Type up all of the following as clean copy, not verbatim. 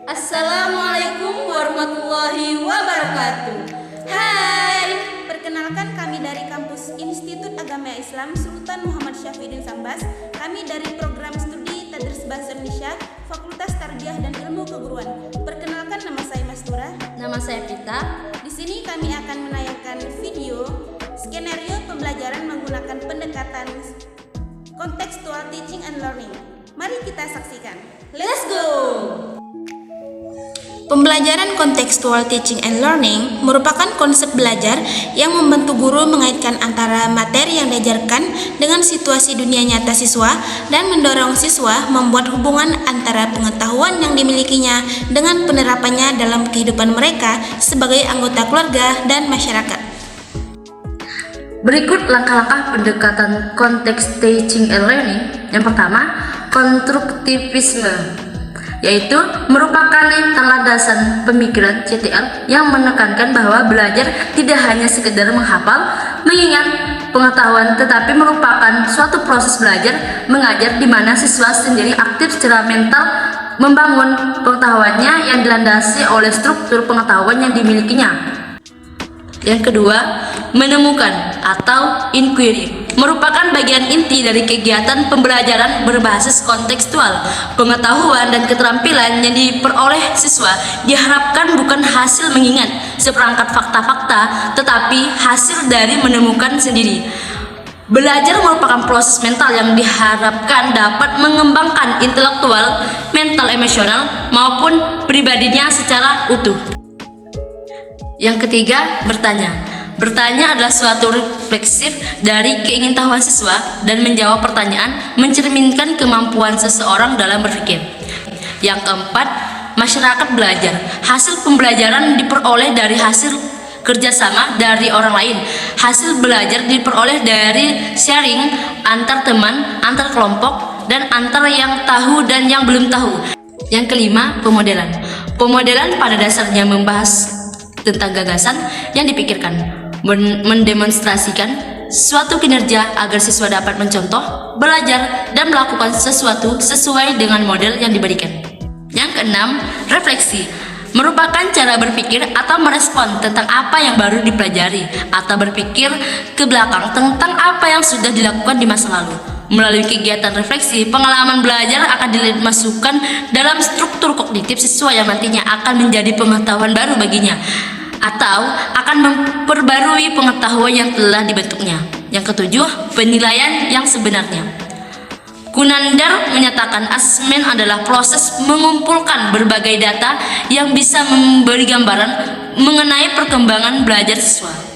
Assalamualaikum warahmatullahi wabarakatuh. Hai, Perkenalkan, kami dari kampus Institut Agama Islam Sultan Muhammad Syafieddin Sambas. Kami dari program studi Tadris Bahasa Indonesia, Fakultas Tarbiyah dan Ilmu Keguruan. Perkenalkan, nama saya Mastura. nama saya Prita. Di sini kami akan menayangkan video skenario pembelajaran menggunakan pendekatan contextual teaching and learning. Mari kita saksikan. Let's go. Pembelajaran contextual teaching and learning merupakan konsep belajar yang membantu guru mengaitkan antara materi yang diajarkan dengan situasi dunia nyata siswa dan mendorong siswa membuat hubungan antara pengetahuan yang dimilikinya dengan penerapannya dalam kehidupan mereka sebagai anggota keluarga dan masyarakat. Berikut langkah-langkah pendekatan konteks teaching and learning. Yang pertama, konstruktivisme, yaitu merupakan landasan pemikiran CTL yang menekankan bahwa belajar tidak hanya sekedar menghafal, mengingat pengetahuan, tetapi merupakan suatu proses belajar mengajar di mana siswa sendiri aktif secara mental membangun pengetahuannya yang dilandasi oleh struktur pengetahuan yang dimilikinya. Yang kedua, menemukan atau inquiry merupakan bagian inti dari kegiatan pembelajaran berbasis kontekstual. Pengetahuan dan keterampilan yang diperoleh siswa diharapkan bukan hasil mengingat seperangkat fakta-fakta, tetapi hasil dari menemukan sendiri. Belajar merupakan proses mental yang diharapkan dapat mengembangkan intelektual, mental, emosional, maupun pribadinya secara utuh. Yang ketiga, bertanya. Bertanya adalah suatu refleksif dari keingintahuan siswa, dan menjawab pertanyaan mencerminkan kemampuan seseorang dalam berpikir. Yang keempat, masyarakat belajar. Hasil pembelajaran diperoleh dari hasil kerjasama dari orang lain. Hasil belajar diperoleh dari sharing antar teman, antar kelompok, dan antar yang tahu dan yang belum tahu. Yang kelima, pemodelan. Pemodelan pada dasarnya membahas tentang gagasan yang dipikirkan, mendemonstrasikan suatu kinerja agar siswa dapat mencontoh, belajar, dan melakukan sesuatu sesuai dengan model yang diberikan. Yang keenam, refleksi merupakan cara berpikir atau merespon tentang apa yang baru dipelajari, atau berpikir ke belakang tentang apa yang sudah dilakukan di masa lalu. Melalui kegiatan refleksi, pengalaman belajar akan dimasukkan dalam struktur kognitif siswa yang nantinya akan menjadi pengetahuan baru baginya, atau akan memperbarui pengetahuan yang telah dibentuknya. Yang ketujuh, penilaian yang sebenarnya. Kunandar menyatakan asesmen adalah proses mengumpulkan berbagai data yang bisa memberi gambaran mengenai perkembangan belajar siswa.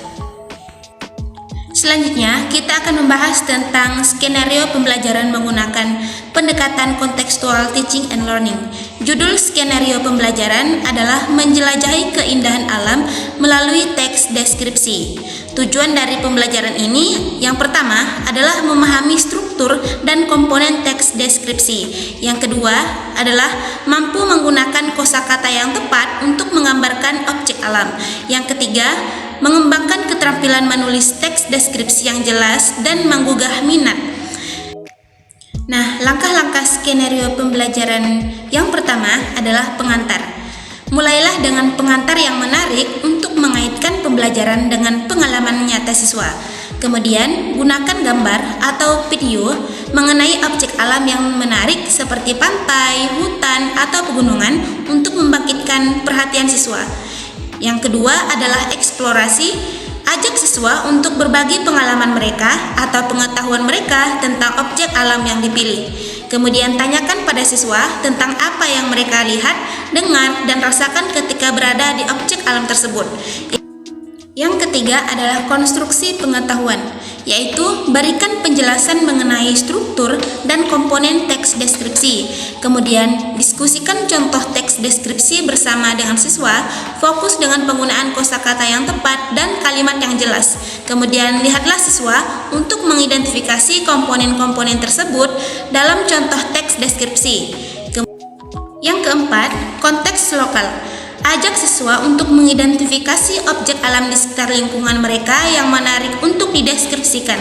Selanjutnya, kita akan membahas tentang skenario pembelajaran menggunakan pendekatan kontekstual teaching and learning. Judul skenario pembelajaran adalah menjelajahi keindahan alam melalui teks deskripsi. Tujuan dari pembelajaran ini, yang pertama adalah memahami struktur dan komponen teks deskripsi. Yang kedua adalah mampu menggunakan kosakata yang tepat untuk menggambarkan objek alam. Yang ketiga, mengembangkan keterampilan menulis teks deskripsi yang jelas dan menggugah minat. Nah, langkah-langkah skenario pembelajaran yang pertama adalah pengantar. Mulailah dengan pengantar yang menarik untuk mengaitkan pembelajaran dengan pengalaman nyata siswa. Kemudian, gunakan gambar atau video mengenai objek alam yang menarik seperti pantai, hutan, atau pegunungan untuk membangkitkan perhatian siswa. Yang kedua adalah eksplorasi. Ajak siswa untuk berbagi pengalaman mereka atau pengetahuan mereka tentang objek alam yang dipilih. Kemudian tanyakan pada siswa tentang apa yang mereka lihat, dengar, dan rasakan ketika berada di objek alam tersebut. Yang ketiga adalah konstruksi pengetahuan, yaitu berikan penjelasan mengenai struktur dan komponen teks deskripsi. Kemudian diskusikan contoh teks deskripsi bersama dengan siswa, fokus dengan penggunaan kosakata yang tepat dan kalimat yang jelas. Kemudian lihatlah siswa untuk mengidentifikasi komponen-komponen tersebut dalam contoh teks deskripsi. Yang keempat, konteks lokal. Ajak siswa untuk mengidentifikasi objek alam di sekitar lingkungan mereka yang menarik untuk dideskripsikan.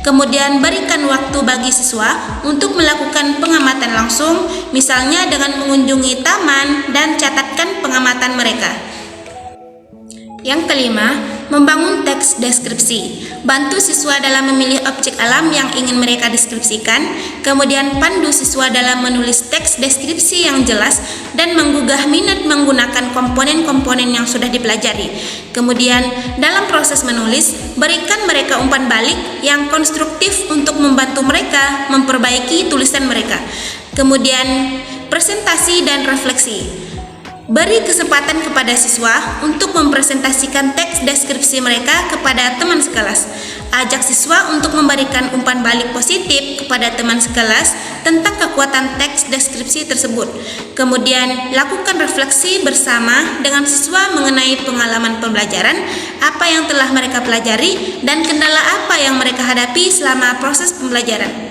Kemudian berikan waktu bagi siswa untuk melakukan pengamatan langsung, misalnya dengan mengunjungi taman dan catatkan pengamatan mereka. Yang kelima, membangun teks deskripsi. Bantu siswa dalam memilih objek alam yang ingin mereka deskripsikan, kemudian pandu siswa dalam menulis teks deskripsi yang jelas dan menggugah minat menggunakan komponen-komponen yang sudah dipelajari. Kemudian, dalam proses menulis, berikan mereka umpan balik yang konstruktif untuk membantu mereka memperbaiki tulisan mereka. Kemudian, presentasi dan refleksi. Beri kesempatan kepada siswa untuk mempresentasikan teks deskripsi mereka kepada teman sekelas. Ajak siswa untuk memberikan umpan balik positif kepada teman sekelas tentang kekuatan teks deskripsi tersebut. Kemudian, lakukan refleksi bersama dengan siswa mengenai pengalaman pembelajaran, apa yang telah mereka pelajari, dan kendala apa yang mereka hadapi selama proses pembelajaran.